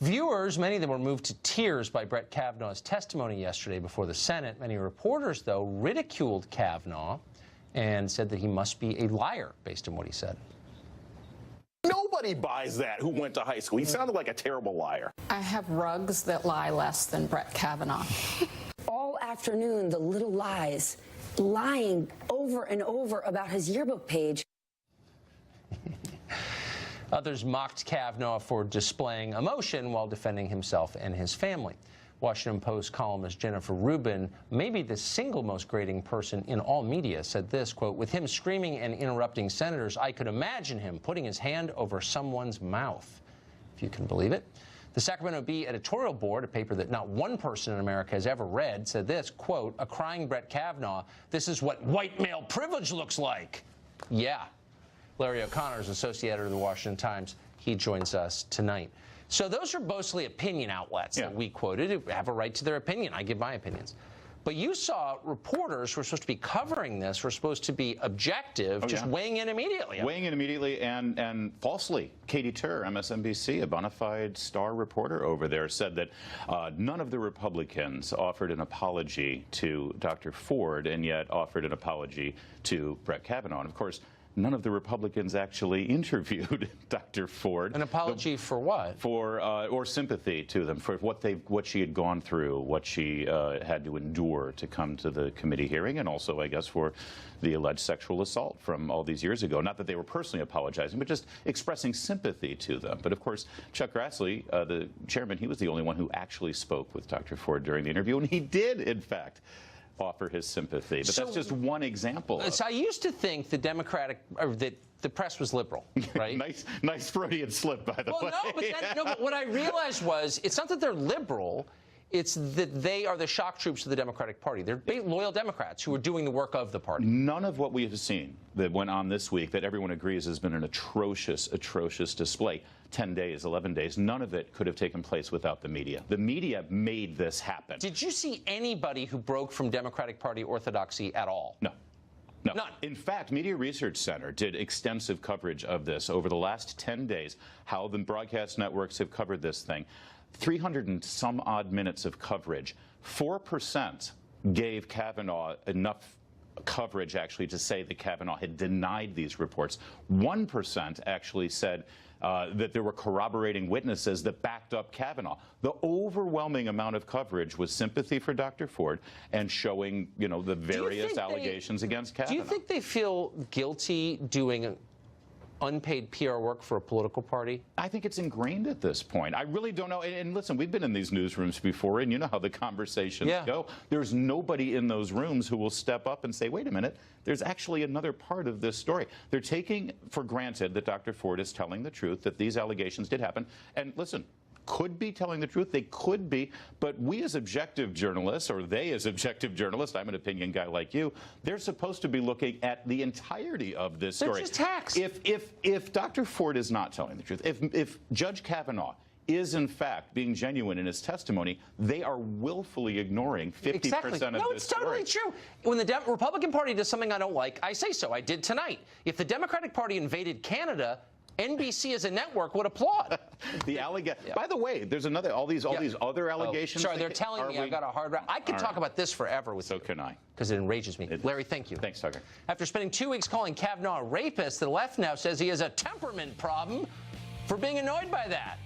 Viewers, many of them were moved to tears by Brett Kavanaugh's testimony yesterday before the Senate. Many reporters, though, ridiculed Kavanaugh and said that he must be a liar based on what he said. Nobody buys that who went to high school. He sounded like a terrible liar. I have rugs that lie less than Brett Kavanaugh. All afternoon, the little lies, lying over and over about his yearbook page. Others mocked Kavanaugh for displaying emotion while defending himself and his family. Washington Post columnist Jennifer Rubin, maybe the single most grating person in all media, said this, quote, "With him screaming and interrupting senators, I could imagine him putting his hand over someone's mouth," if you can believe it. The Sacramento Bee editorial board, a paper that not one person in America has ever read, said this, quote, "A crying Brett Kavanaugh, this is what white male privilege looks like." Yeah. Larry O'Connor is associate editor of the Washington Times. He joins us tonight. So those are mostly opinion outlets that we quoted who have a right to their opinion. I give my opinions. But you saw reporters who were supposed to be covering this, were supposed to be objective, weighing in immediately. Weighing in immediately and falsely. Katie Tur, MSNBC, a bona fide star reporter over there, said that none of the Republicans offered an apology to Dr. Ford and yet offered an apology to Brett Kavanaugh. And of course, none of the Republicans actually interviewed Dr. Ford. An apology for what? For or sympathy to them for what she had gone through, what she had to endure to come to the committee hearing, and also, I guess, for the alleged sexual assault from all these years ago. Not that they were personally apologizing, but just expressing sympathy to them. But of course, Chuck Grassley, the chairman, he was the only one who actually spoke with Dr. Ford during the interview, and he did, in fact, offer his sympathy. But that's just one example. So I used to think the that the press was liberal, right? nice Freudian slip, by the way. But what I realized was it's not that they're liberal. It's that they are the shock troops of the Democratic Party. They're loyal Democrats who are doing the work of the party. None of what we have seen that went on this week that everyone agrees has been an atrocious, atrocious display. 10 days, 11 days, none of it could have taken place without the media. The media made this happen. Did you see anybody who broke from Democratic Party orthodoxy at all? No. No. None. In fact, Media Research Center did extensive coverage of this over the last 10 days, how the broadcast networks have covered this thing. 300 and some odd minutes of coverage. 4% gave Kavanaugh enough coverage actually to say that Kavanaugh had denied these reports. 1% actually said that there were corroborating witnesses that backed up Kavanaugh. The overwhelming amount of coverage was sympathy for Dr. Ford and showing, you know, the various allegations against Kavanaugh. Do you think they feel guilty doing unpaid PR work for a political party? I think it's ingrained at this point. I really don't know. And listen, we've been in these newsrooms before, and you know how the conversations go. There's nobody in those rooms who will step up and say, wait a minute, there's actually another part of this story. They're taking for granted that Dr. Ford is telling the truth, that these allegations did happen. And listen, could be telling the truth. They could be. But we as objective journalists, or they as objective journalists, I'm an opinion guy like you, they're supposed to be looking at the entirety of this story. They're just hacks. If Dr. Ford is not telling the truth, if Judge Kavanaugh is in fact being genuine in his testimony, they are willfully ignoring 50% of this story. No, it's totally true. When the Republican Party does something I don't like, I say so. I did tonight. If the Democratic Party invaded Canada, NBC as a network would applaud. By the way, there's all these other allegations. Sorry, they're telling me I've got a hard. I could talk about this forever with you. So can I. Because it enrages me. Larry, thank you. Thanks, Tucker. After spending 2 weeks calling Kavanaugh a rapist, the left now says he has a temperament problem for being annoyed by that.